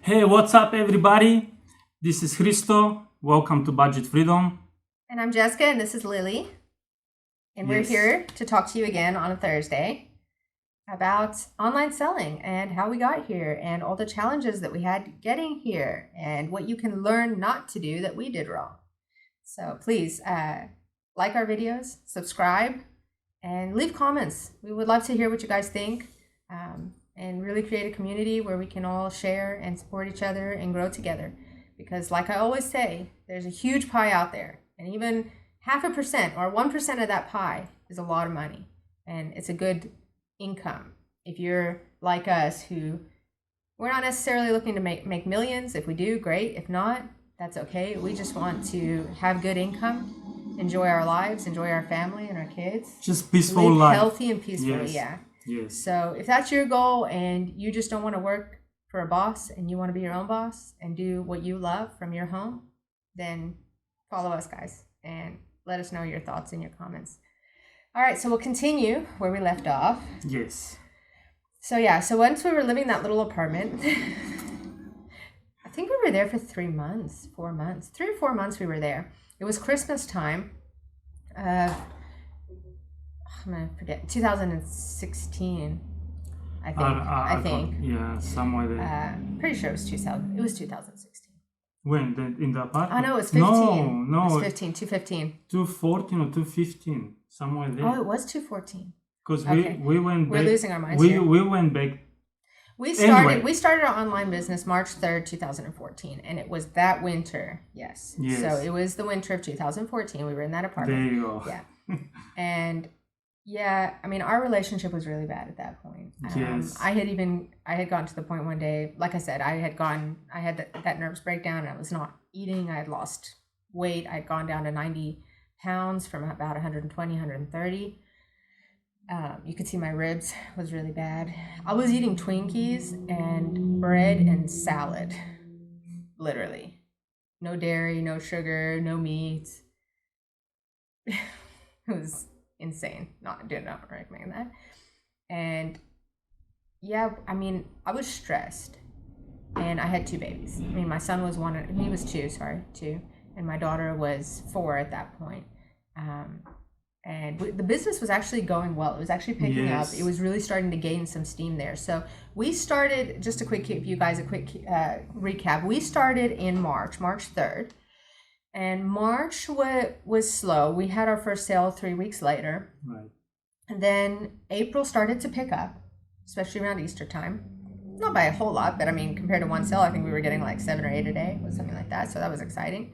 Hey, what's up, everybody? This is Christo. Welcome to Budget Freedom. And I'm Jessica, and this is Lily. And we're Yes. here to talk to you again on a Thursday about online selling and how we got here and all the challenges that we had getting here and what you can learn not to do that we did wrong. So please like our videos, subscribe, and leave comments. We would love to hear what you guys think. And really create a community where we can all share and support each other and grow together. Because like I always say, there's a huge pie out there. And even 0.5% or 1% of that pie is a lot of money. And it's a good income. If you're like us, who we're not necessarily looking to make millions. If we do, great. If not, that's okay. We just want to have good income, enjoy our lives, enjoy our family and our kids. Just peaceful live life. Healthy and peacefully, Yes. yeah. Yes. So if that's your goal and you just don't want to work for a boss and you want to be your own boss and do what you love from your home, then follow us, guys, and let us know your thoughts in your comments. All right, so we'll continue where we left off. Yes. So once we were living in that little apartment, I think we were there for 3 months, 4 months, 3 or 4 months we were there. It was Christmas time. I'm gonna forget, 2016, I think. Yeah, somewhere there. Pretty sure it was 2016. When? In the apartment? Oh no, it was 15. No. It was 215. 214 or 215. Somewhere there. Oh, it was 214. Because okay. we went back. We're losing our minds we, here. We went back. We Anyway. started our online business March 3rd, 2014, and it was that winter. Yes. So it was the winter of 2014. We were in that apartment. There you go. Yeah. And yeah, I mean, our relationship was really bad at that point. Yes. I had gotten to the point one day, like I said, I had that nervous breakdown, and I was not eating. I had lost weight. I had gone down to 90 pounds from about 120, 130. You could see my ribs was really bad. I was eating Twinkies and bread and salad, literally. No dairy, no sugar, no meat. It was insane. Do not recommend that. And yeah, I mean, I was stressed, and I had 2 babies. I mean, my son was 1, he was 2, and my daughter was 4 at that point. And the business was actually going well. It was actually picking up. It was really starting to gain some steam there. So we started, just to give you guys a quick recap, we started in March 3rd. And March was slow. We had our first sale 3 weeks later. Right. And then April started to pick up, especially around Easter time. Not by a whole lot, but I mean, compared to one sale, I think we were getting like 7 or 8 a day, or something like that. So that was exciting.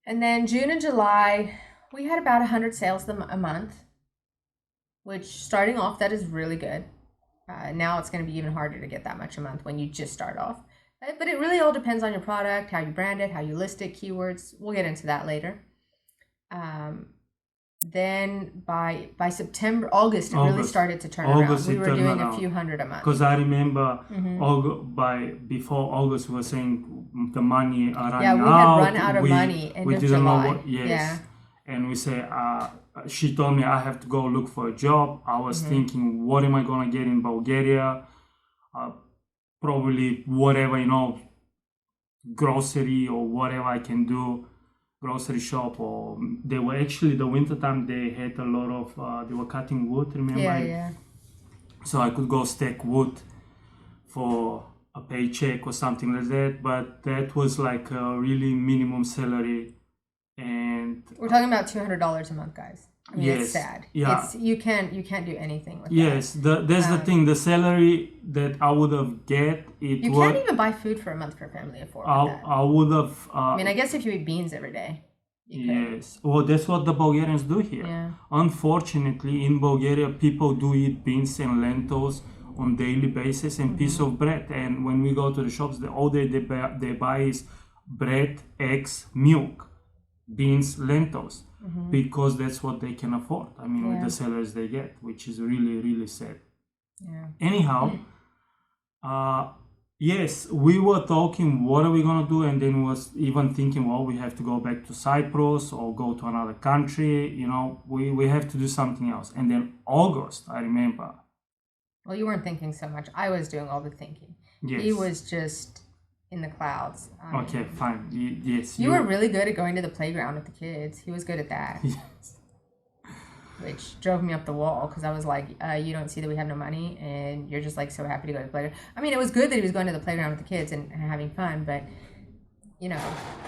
And then June and July, we had about 100 sales a month, which starting off, that is really good. Now it's going to be even harder to get that much a month when you just start off. But it really all depends on your product, how you brand it, how you list it, keywords. We'll get into that later. Then by August, it really started to turn around. We were doing a few hundred a month. Because I remember before August, we were saying the money running out. Yeah, we had run out of money end we of didn't July. know what. Yes. Yeah. And we say, she told me I have to go look for a job. I was thinking, what am I gonna get in Bulgaria? Probably whatever, grocery or whatever I can do, grocery shop. Or they were actually, the winter time, they had a lot of, they were cutting wood, remember? Yeah. So I could go stack wood for a paycheck or something like that. But that was like a really minimum salary. And we're talking about $200 a month, guys. I mean, it's sad. Yeah. You can't do anything with that. Yes, that's the thing. The salary that I would have you can't even buy food for a month for a family of 4 with that. I would have. I mean, I guess if you eat beans every day. Yes. Well, that's what the Bulgarians do here. Yeah. Unfortunately, in Bulgaria, people do eat beans and lentils on daily basis and piece of bread. And when we go to the shops, all they buy is bread, eggs, milk, beans, lentils. Because that's what they can afford. I mean, with the salaries they get, which is really, really sad. Yeah. Anyhow, yes, we were talking, what are we going to do? And then was even thinking, well, we have to go back to Cyprus or go to another country. We have to do something else. And then August, I remember. Well, you weren't thinking so much. I was doing all the thinking. Yes. He was just in the clouds. Okay, fine. Yes, You were really good at going to the playground with the kids. He was good at that. Yes. Which drove me up the wall because I was like, you don't see that we have no money and you're just like so happy to go to the playground. I mean, it was good that he was going to the playground with the kids and having fun, but you know,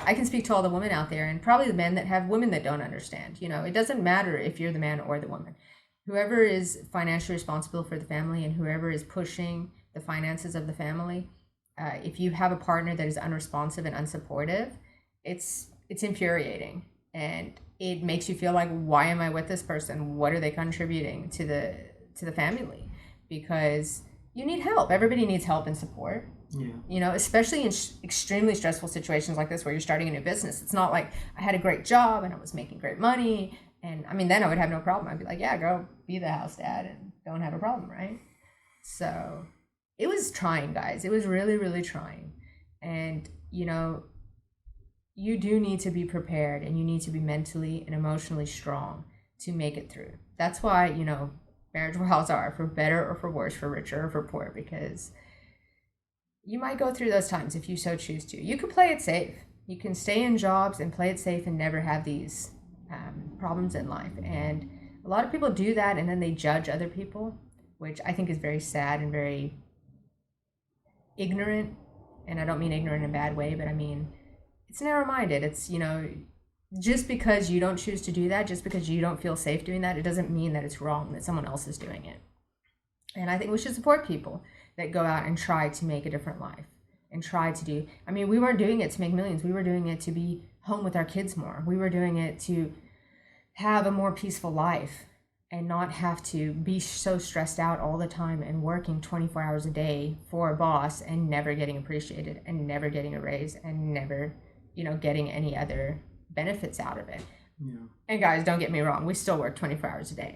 I can speak to all the women out there and probably the men that have women that don't understand. You know, it doesn't matter if you're the man or the woman. Whoever is financially responsible for the family and whoever is pushing the finances of the family, if you have a partner that is unresponsive and unsupportive, it's infuriating and it makes you feel like, why am I with this person? What are they contributing to the family? Because you need help. Everybody needs help and support. Yeah. You know, especially in extremely stressful situations like this where you're starting a new business. It's not like I had a great job and I was making great money. And I mean, then I would have no problem. I'd be like, yeah, go be the house dad and don't have a problem, right? So it was trying, guys. It was really, really trying. And, you know, you do need to be prepared and you need to be mentally and emotionally strong to make it through. That's why, you know, marriage vows are for better or for worse, for richer or for poor, because you might go through those times if you so choose to. You can play it safe. You can stay in jobs and play it safe and never have these problems in life. And a lot of people do that and then they judge other people, which I think is very sad and very ignorant. And I don't mean ignorant in a bad way, but I mean, it's narrow-minded. It's, you know, just because you don't choose to do that, just because you don't feel safe doing that, it doesn't mean that it's wrong, that someone else is doing it. And I think we should support people that go out and try to make a different life and try to do, I mean, we weren't doing it to make millions. We were doing it to be home with our kids more. We were doing it to have a more peaceful life and not have to be so stressed out all the time and working 24 hours a day for a boss and never getting appreciated and never getting a raise and never, you know, getting any other benefits out of it. Yeah. And guys, don't get me wrong, we still work 24 hours a day.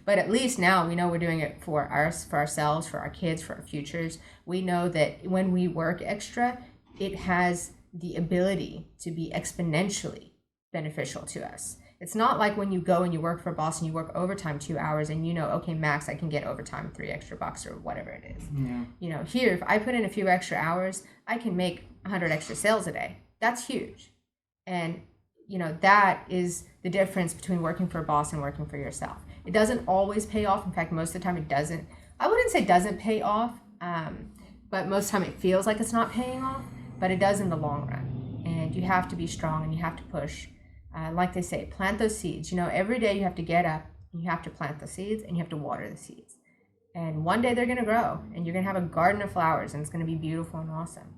But at least now we know we're doing it for ourselves, for our kids, for our futures. We know that when we work extra, it has the ability to be exponentially beneficial to us. It's not like when you go and you work for a boss and you work overtime 2 hours and you know, okay, max, I can get overtime $3 extra or whatever it is. Yeah. You know, here, if I put in a few extra hours, I can make 100 extra sales a day. That's huge. And, you know, that is the difference between working for a boss and working for yourself. It doesn't always pay off. In fact, most of the time it doesn't. I wouldn't say doesn't pay off, but most of the time it feels like it's not paying off, but it does in the long run. And you have to be strong and you have to push. Like they say, plant those seeds. You know, every day you have to get up, you have to plant the seeds and you have to water the seeds. And one day they're going to grow and you're going to have a garden of flowers and it's going to be beautiful and awesome.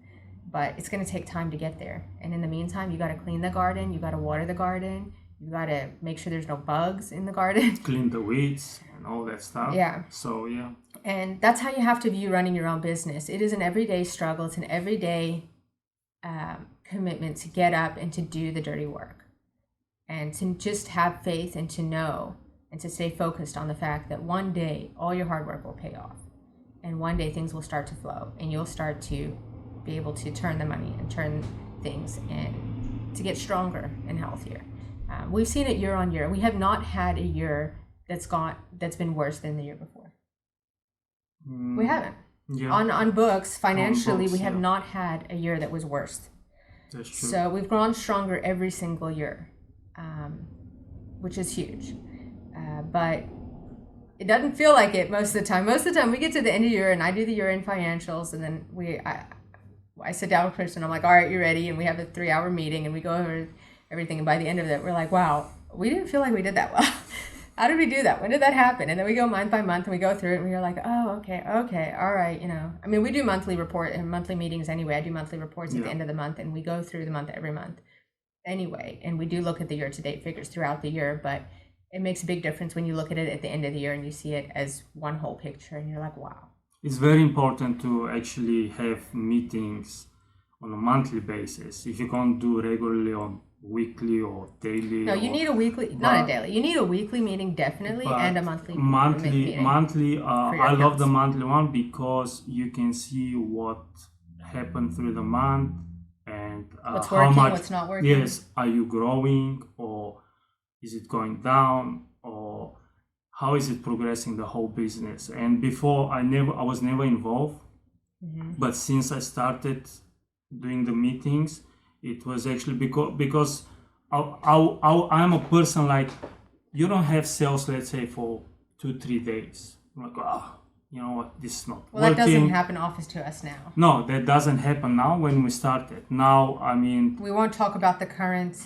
But it's going to take time to get there. And in the meantime, you got to clean the garden, you got to water the garden, you got to make sure there's no bugs in the garden. Clean the weeds and all that stuff. Yeah. So, yeah. And that's how you have to view running your own business. It is an everyday struggle. It's an everyday commitment to get up and to do the dirty work. And to just have faith and to know and to stay focused on the fact that one day all your hard work will pay off. And one day things will start to flow and you'll start to be able to turn the money and turn things and to get stronger and healthier. We've seen it year on year. We have not had a year that's been worse than the year before. We haven't. Yeah. On books, financially, books, we have yeah. not had a year that was worse. That's true. So we've grown stronger every single year. Which is huge. But it doesn't feel like it most of the time. Most of the time we get to the end of the year and I do the year-end financials and then I sit down with Chris and I'm like, all right, you ready? And we have a 3-hour meeting and we go over everything. And by the end of it, we're like, wow, we didn't feel like we did that well. How did we do that? When did that happen? And then we go month by month and we go through it and we're like, oh, okay, all right, you know. I mean, we do monthly meetings anyway. I do monthly reports at the end of the month and we go through the month every month. Anyway, and we do look at the year-to-date figures throughout the year, but it makes a big difference when you look at it at the end of the year and you see it as one whole picture and you're like, wow. It's very important to actually have meetings on a monthly basis. If you can't do regularly on weekly or daily. No, you need a weekly, not a daily. You need a weekly meeting definitely and a monthly meeting. I love the monthly one because you can see what happened through the month. And what's working, what's not working. Yes, are you growing or is it going down or how is it progressing the whole business? And before I was never involved, but since I started doing the meetings. It was actually because I'm a person like, you don't have sales, let's say, for 2-3 days. I'm like, you know what, this is not Well, working. that doesn't happen office to us now. No, that doesn't happen now when we started. Now, I mean, We won't talk about the current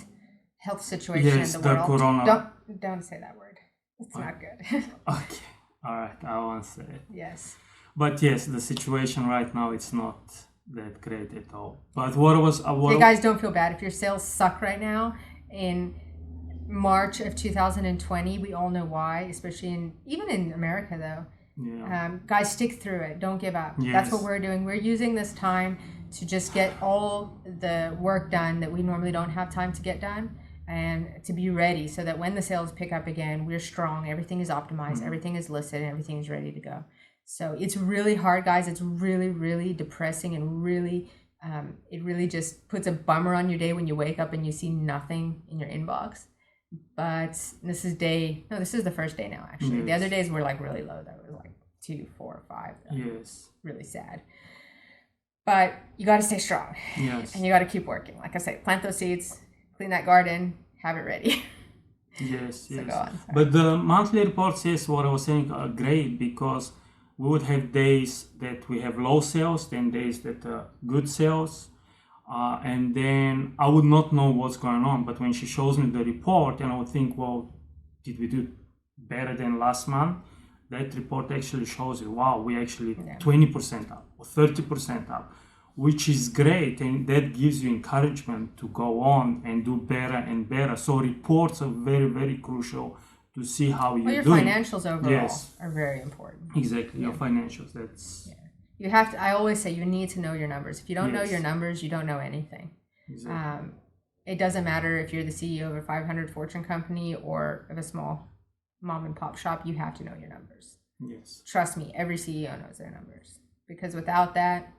health situation yes, in the world. corona. Don't say that word. It's not good. Okay, all right, I won't say it. Yes. But yes, the situation right now, it's not that great at all. But what was Hey guys, don't feel bad if your sales suck right now. In March of 2020, we all know why, especially even in America though. Yeah. Guys, stick through it. Don't give up. Yes. That's what we're doing. We're using this time to just get all the work done that we normally don't have time to get done, and to be ready so that when the sales pick up again, we're strong. Everything is optimized. Everything is listed. And everything is ready to go. So it's really hard, guys. It's really, really depressing, and really, it really just puts a bummer on your day when you wake up and you see nothing in your inbox. But this is the first day now, actually. Yes. The other days were like really low. That was like 2, 4, 5. Yes. Really sad. But you got to stay strong. Yes. And you got to keep working. Like I say, plant those seeds, clean that garden, have it ready. Yes, So yes. go on, sorry. But the monthly reports, yes, what I was saying, are great, because we would have days that we have low sales, then days that are good sales. And then I would not know what's going on. But when she shows me the report, and I would think, well, did we do better than last month? That report actually shows you, wow, we actually 20% up or 30% up, which is great. And that gives you encouragement to go on and do better and better. So reports are very, very crucial to see how you're Your doing. financials overall Yes. are very important. Exactly, your financials. That's You have to, I always say you need to know your numbers. If you don't know Yes. your numbers, you don't know anything. exactly. It doesn't matter if you're the CEO of a 500 Fortune company or of a small mom and pop shop, you have to know your numbers. Yes. Trust me, every CEO knows their numbers, because without that,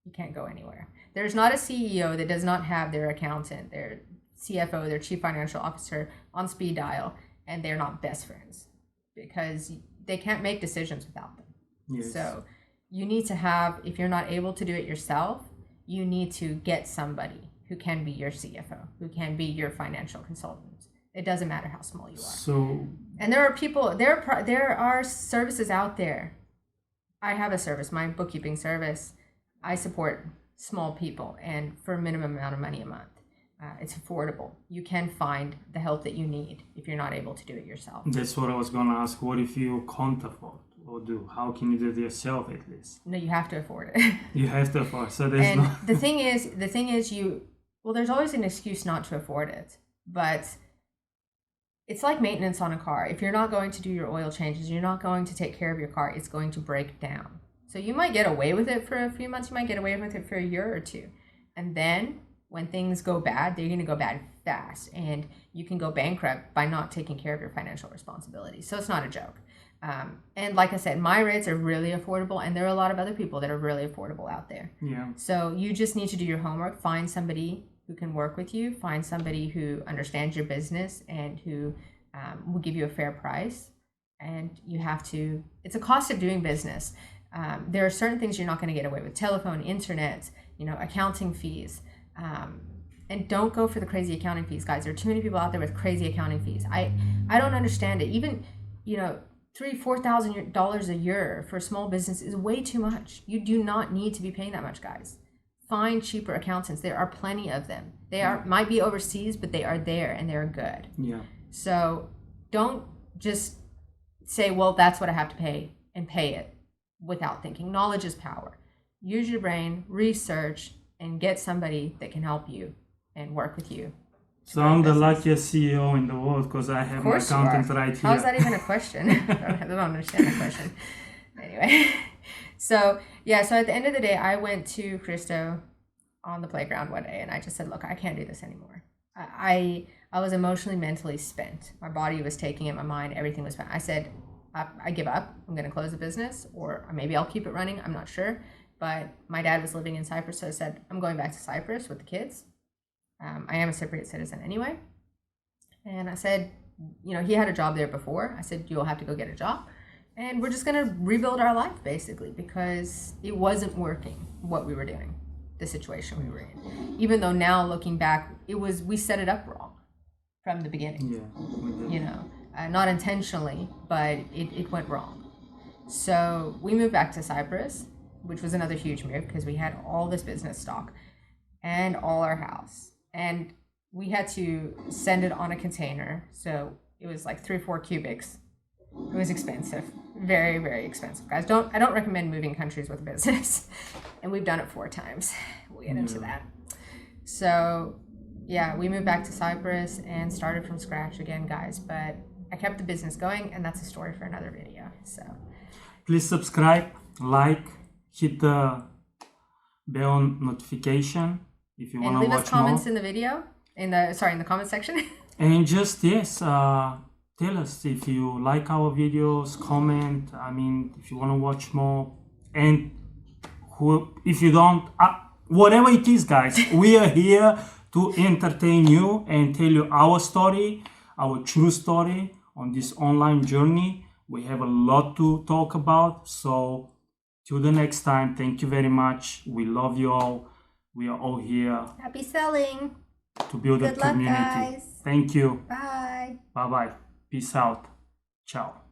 you can't go anywhere. There's not a CEO that does not have their accountant, their CFO, their chief financial officer on speed dial, and they're not best friends, because they can't make decisions without them. Yes. So you need to have, if you're not able to do it yourself, you need to get somebody who can be your CFO, who can be your financial consultant. It doesn't matter how small you are. So And there are people, there are services out there. I have a service, my bookkeeping service. I support small people, and for a minimum amount of money a month. It's affordable. You can find the help that you need if you're not able to do it yourself. that's what I was going to ask. What if you can't afford or do? How can you do it yourself at least? No, you have to afford it. You have to afford. So there's And no. the thing is, there's always an excuse not to afford it, but it's like maintenance on a car. If you're not going to do your oil changes, you're not going to take care of your car, it's going to break down. So you might get away with it for a few months, you might get away with it for a year or two. And then when things go bad, they're going to go bad fast, and you can go bankrupt by not taking care of your financial responsibilities. So it's not a joke. And like I said, my rates are really affordable, and there are a lot of other people that are really affordable out there. Yeah. So you just need to do your homework, find somebody who can work with you, find somebody who understands your business and who will give you a fair price. And you have to, it's a cost of doing business. There are certain things you're not going to get away with: telephone, internet, accounting fees. And don't go for the crazy accounting fees, guys. There are too many people out there with crazy accounting fees. I don't understand it. Even, $3,000-$4,000 a year for a small business is way too much. You do not need to be paying that much, guys. Find cheaper accountants. There are plenty of them. They might be overseas, but they are there and they're good. Yeah. So don't just say, well, that's what I have to pay, and pay it without thinking. Knowledge is power. Use your brain, research, and get somebody that can help you and work with you. So I'm the luckiest CEO in the world because I have my accountant right here. How is that even a question? I don't understand the question. Anyway, so at the end of the day, I went to Christo on the playground one day, and I just said, look, I can't do this anymore. I was emotionally, mentally spent. My body was taking it, my mind, everything was spent. I said, I give up. I'm going to close the business, or maybe I'll keep it running. I'm not sure. But my dad was living in Cyprus, so I said, I'm going back to Cyprus with the kids. I am a Cypriot citizen anyway. And I said, he had a job there before. I said, you'll have to go get a job. And we're just going to rebuild our life, basically, because it wasn't working, what we were doing. the situation we were in. Even though now looking back, we set it up wrong from the beginning. Yeah. You know, not intentionally, but it went wrong. So we moved back to Cyprus, which was another huge move because we had all this business stock and all our house, and we had to send it on a container. So it was like 3 or 4 cubics. It was expensive, very, very expensive, guys. I don't recommend moving countries with a business, and we've done it 4 times. We'll get into that. So yeah, we moved back to Cyprus and started from scratch again, guys. But I kept the business going, and that's a story for another video. So please subscribe, like, hit the bell notification if you want to watch more. Leave us comments in the video, in the comment section. And just, yes, tell us if you like our videos, comment, I mean, if you want to watch more. And if you don't, whatever it is, guys, we are here to entertain you and tell you our story, our true story on this online journey. We have a lot to talk about. So till the next time, thank you very much. We love you all. We are all here. Happy selling. To build a community. Good luck, guys. Thank you. Bye. Bye-bye. Peace out. Ciao.